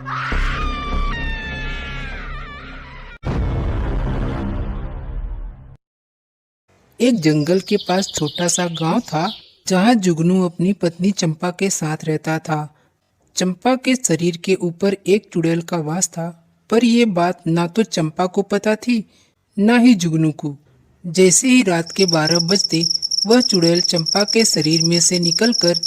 एक जंगल के पास छोटा सा गांव था जहां जुगनू अपनी पत्नी चंपा के साथ रहता था। चंपा के शरीर के ऊपर एक चुड़ैल का वास था, पर यह बात ना तो चंपा को पता थी ना ही जुगनू को। जैसे ही रात के 12 बजते वह चुड़ैल चंपा के शरीर में से निकलकर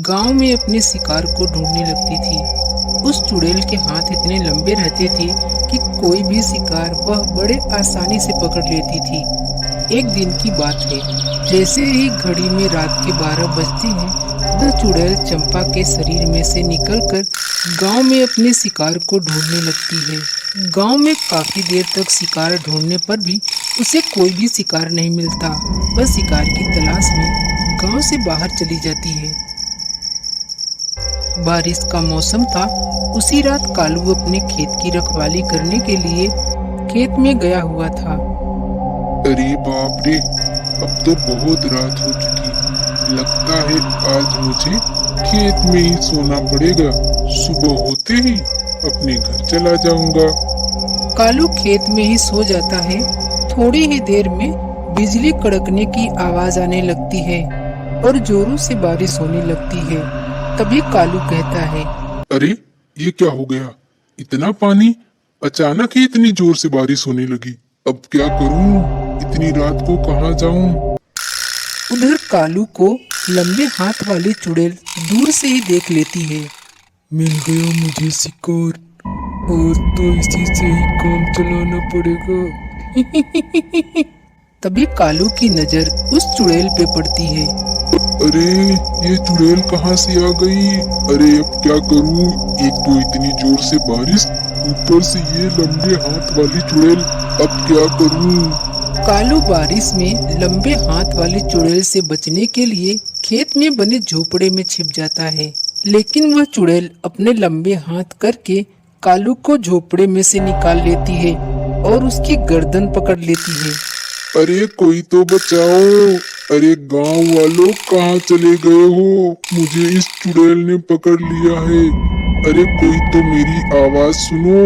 गांव में अपने शिकार को ढूंढने लगती थी। उस चुड़ैल के हाथ इतने लंबे रहते थे कि कोई भी शिकार वह बड़े आसानी से पकड़ लेती थी। एक दिन की बात है, जैसे ही घड़ी में रात के 12 बजते हैं वह चुड़ैल चंपा के शरीर में से निकलकर गांव में अपने शिकार को ढूंढने लगती है। गांव में काफी देर तक शिकार ढूंढने पर भी उसे कोई भी शिकार नहीं मिलता। वह शिकार की तलाश में गांव से बाहर चली जाती है। बारिश का मौसम था। उसी रात कालू अपने खेत की रखवाली करने के लिए खेत में गया हुआ था। अरे बाप रे, अब तो बहुत रात हो चुकी। लगता है आज मुझे खेत में ही सोना पड़ेगा। सुबह होते ही अपने घर चला जाऊंगा। कालू खेत में ही सो जाता है। थोड़ी ही देर में बिजली कड़कने की आवाज आने लगती है और जोरों से बारिश होने लगती है। तभी कालू कहता है, अरे ये क्या हो गया? इतना पानी, अचानक ही इतनी जोर से बारिश होने लगी। अब क्या करूं? इतनी रात को कहां जाऊं? उधर कालू को लंबे हाथ वाली चुड़ैल दूर से ही देख लेती है। मिल गया मुझे शिकार, और तो इसी से ही काम चलाना पड़ेगा। तभी कालू की नजर उस चुड़ैल पे पड़ती है। अरे ये चुड़ैल कहां से आ गई? अरे अब क्या करूं? एक तो इतनी जोर से बारिश, ऊपर से ये लंबे हाथ वाली चुड़ैल। अब क्या करूं? कालू बारिश में लंबे हाथ वाली चुड़ैल से बचने के लिए खेत में बने झोपड़े में छिप जाता है, लेकिन वह चुड़ैल अपने लंबे हाथ करके कालू को झोपड़े में से निकाल लेती है और उसकी गर्दन पकड़ लेती है। अरे कोई तो बचाओ! अरे गांव वालों कहाँ चले गए हो? मुझे इस चुड़ैल ने पकड़ लिया है। अरे कोई तो मेरी आवाज सुनो!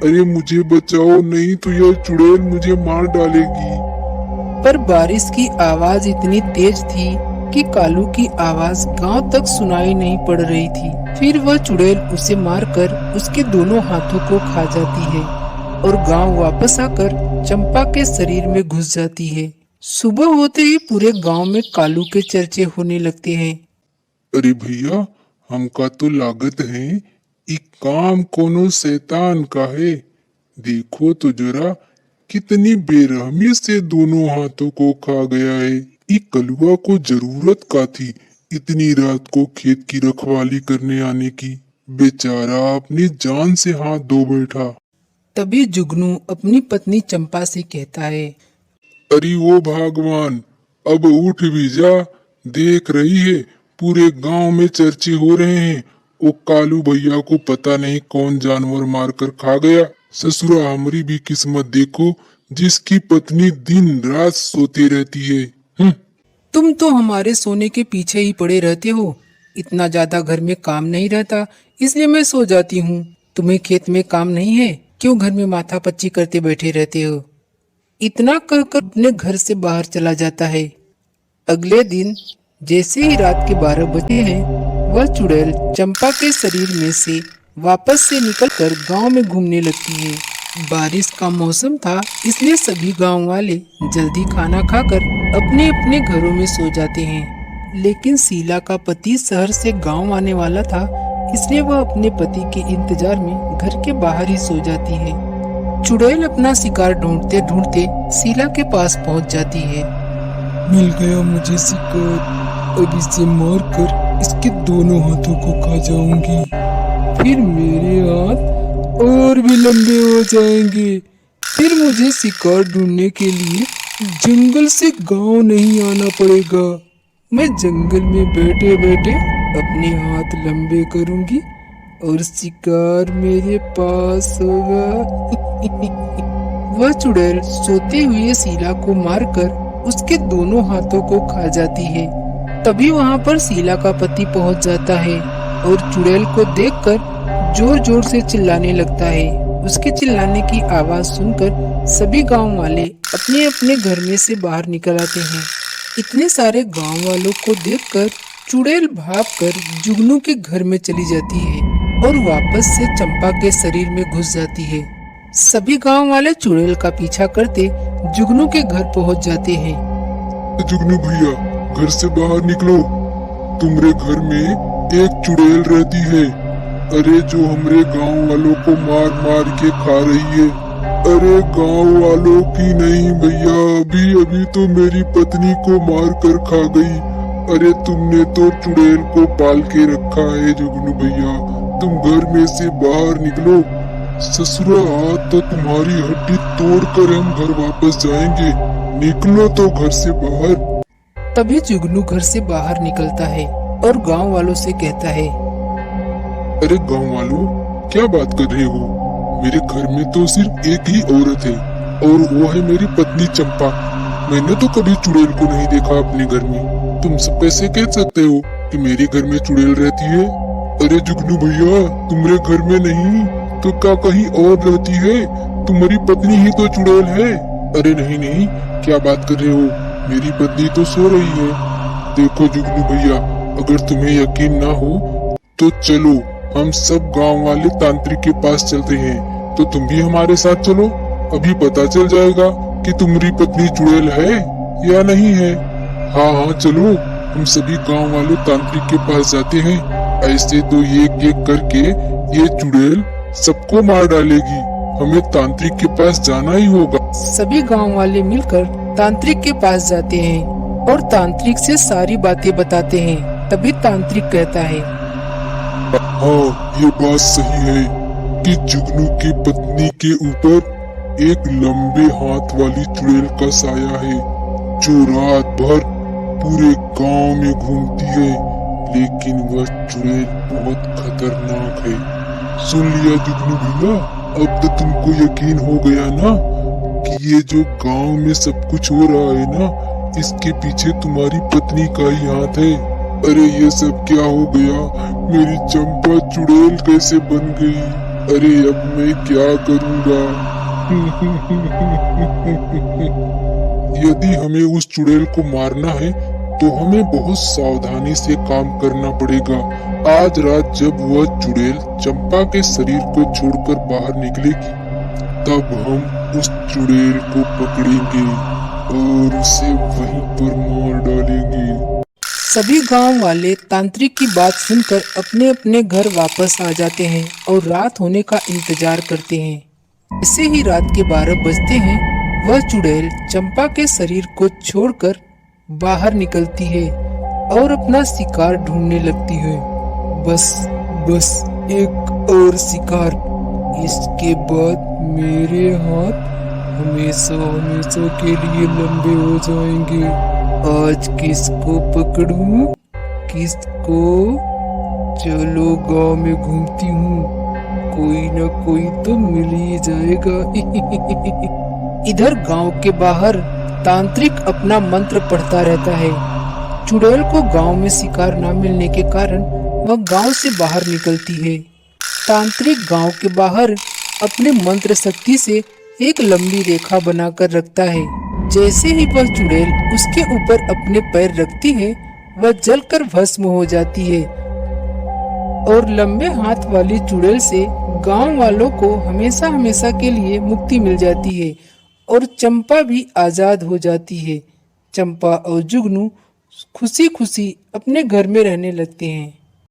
अरे मुझे बचाओ, नहीं तो यह चुड़ैल मुझे मार डालेगी। पर बारिश की आवाज इतनी तेज थी कि कालू की आवाज गांव तक सुनाई नहीं पड़ रही थी। फिर वह चुड़ैल उसे मारकर उसके दोनों हाथों को खा जाती है और गांव वापस आकर चंपा के शरीर में घुस जाती है। सुबह होते ही पूरे गांव में कालू के चर्चे होने लगते हैं। अरे भैया, हमका तो लागत है ई काम कोनो शैतान का है। देखो तो जरा कितनी बेरहमी से दोनों हाथों को खा गया है। ई कलुआ को जरूरत का थी इतनी रात को खेत की रखवाली करने आने की। बेचारा अपनी जान से हाथ धो बैठा। तभी जुगनू अपनी पत्नी चंपा से कहता है, अरे वो भगवान, अब उठ भी जा। देख रही है पूरे गांव में चर्चे हो रहे हैं। वो कालू भैया को पता नहीं कौन जानवर मारकर खा गया। ससुरा हमारी भी किस्मत देखो, जिसकी पत्नी दिन रात सोती रहती है। तुम तो हमारे सोने के पीछे ही पड़े रहते हो। इतना ज्यादा घर में काम नहीं रहता, इसलिए मैं सो जाती हूँ। तुम्हें खेत में काम नहीं है, क्यों घर में माथा पच्ची करते बैठे रहते हो? इतना कहकर अपने घर से बाहर चला जाता है। अगले दिन जैसे ही रात के 12 बजे हैं, वह चुड़ैल चंपा के शरीर में से वापस से निकलकर गांव में घूमने लगती है। बारिश का मौसम था, इसलिए सभी गांव वाले जल्दी खाना खाकर अपने अपने घरों में सो जाते हैं। लेकिन शीला का पति शहर से गांव आने वाला था, इसलिए वह अपने पति के इंतजार में घर के बाहर ही सो जाती है। चुड़ैल अपना शिकार ढूंढते ढूंढते शीला के पास पहुंच जाती है। मिल गया मुझे शिकार, अब इसे मारकर इसके दोनों हाथों को खा जाऊंगी। फिर मेरे हाथ और भी लंबे हो जाएंगे। फिर मुझे शिकार ढूंढने के लिए जंगल से गांव नहीं आना पड़ेगा। मैं जंगल में बैठे बैठे अपने हाथ लंबे करूंगी और शिकार मेरे पास होगा। वह चुड़ैल सोते हुए शीला को मारकर उसके दोनों हाथों को खा जाती है। तभी वहां पर शीला का पति पहुंच जाता है और चुड़ैल को देखकर जोर जोर से चिल्लाने लगता है। उसके चिल्लाने की आवाज सुनकर सभी गांव वाले अपने अपने घर में से बाहर निकल आते हैं। इतने सारे गांव वालों को देखकर चुड़ैल भागकर जुगनू के घर में चली जाती है और वापस से चंपा के शरीर में घुस जाती है। सभी गांव वाले चुड़ैल का पीछा करते जुगनू के घर पहुंच जाते हैं। जुगनू भैया, घर से बाहर निकलो। तुम्हारे घर में एक चुड़ैल रहती है। अरे जो हमरे गांव वालों को मार मार के खा रही है। अरे गांव वालों की नहीं भैया, अभी अभी तो मेरी पत्नी को मार कर खा गई। अरे तुमने तो चुड़ैल को पाल के रखा है जुगनू भैया, तुम घर में से बाहर निकलो। ससुरा आज तो तुम्हारी हड्डी तोड़कर हम घर वापस जाएंगे। निकलो तो घर से बाहर। तभी जुगनू घर से बाहर निकलता है और गांव वालों से कहता है, अरे गांव वालों, क्या बात कर रहे हो? मेरे घर में तो सिर्फ एक ही औरत है और वो है मेरी पत्नी चंपा। मैंने तो कभी चुड़ैल को नहीं देखा अपने घर में। तुम सब कैसे कह सकते हो कि मेरे घर में चुड़ैल रहती है? अरे जुगनू भैया, तुम्हारे घर में नहीं तो क्या कहीं और रहती है? तुम्हारी पत्नी ही तो चुड़ैल है। अरे नहीं नहीं, क्या बात कर रहे हो? मेरी पत्नी तो सो रही है। देखो जुगनू भैया, अगर तुम्हें यकीन ना हो तो चलो हम सब गांव वाले तांत्रिक के पास चलते हैं। तो तुम भी हमारे साथ चलो, अभी पता चल जाएगा कि तुम्हारी पत्नी चुड़ैल है या नहीं है। हाँ हाँ चलो, हम सभी गांव वाले तांत्रिक के पास जाते हैं। ऐसे तो एक एक करके ये चुड़ैल सबको मार डालेगी। हमें तांत्रिक के पास जाना ही होगा। सभी गांव वाले मिलकर तांत्रिक के पास जाते हैं और तांत्रिक से सारी बातें बताते हैं। तभी तांत्रिक कहता है, हाँ ये बात सही है कि जुगनू की पत्नी के ऊपर एक लंबे हाथ वाली चुड़ैल का साया है जो रात भर पूरे गांव में घूमती है। लेकिन वह चुड़ैल बहुत खतरनाक है। सुन लिया जुगनू भैया, अब तो तुमको यकीन हो गया ना कि ये जो गांव में सब कुछ हो रहा है ना, इसके पीछे तुम्हारी पत्नी का ही हाथ है। अरे ये सब क्या हो गया? मेरी चंपा चुड़ैल कैसे बन गई? अरे अब मैं क्या करूंगा? यदि हमें उस चुड़ैल को मारना है तो हमें बहुत सावधानी से काम करना पड़ेगा। आज रात जब वह चुड़ैल चंपा के शरीर को छोड़कर बाहर निकलेगी, तब हम उस चुड़ैल को पकड़ेंगे और उसे वहीं पर मार डालेंगे। सभी गांव वाले तांत्रिक की बात सुनकर अपने अपने घर वापस आ जाते हैं और रात होने का इंतजार करते हैं। जैसे ही रात के 12 बजते हैं, वह चुड़ैल चंपा के शरीर को छोड़कर बाहर निकलती है और अपना शिकार ढूंढने लगती है। बस बस एक और शिकार, इसके बाद मेरे हाथ हमेशा हमेशा के लिए लंबे हो जाएंगे। आज किसको पकड़ूं? किसको? चलो गांव में घूमती हूँ, कोई न कोई तो मिल ही जाएगा। इधर गांव के बाहर तांत्रिक अपना मंत्र पढ़ता रहता है। चुड़ैल को गांव में शिकार न मिलने के कारण वह गांव से बाहर निकलती है। तांत्रिक गांव के बाहर अपने मंत्र शक्ति से एक लंबी रेखा बनाकर रखता है। जैसे ही वह चुड़ैल उसके ऊपर अपने पैर रखती है, वह जलकर भस्म हो जाती है और लंबे हाथ वाली चुड़ैल से गांव वालों को हमेशा हमेशा के लिए मुक्ति मिल जाती है और चंपा भी आजाद हो जाती है। चंपा और जुगनू खुशी खुशी अपने घर में रहने लगते हैं।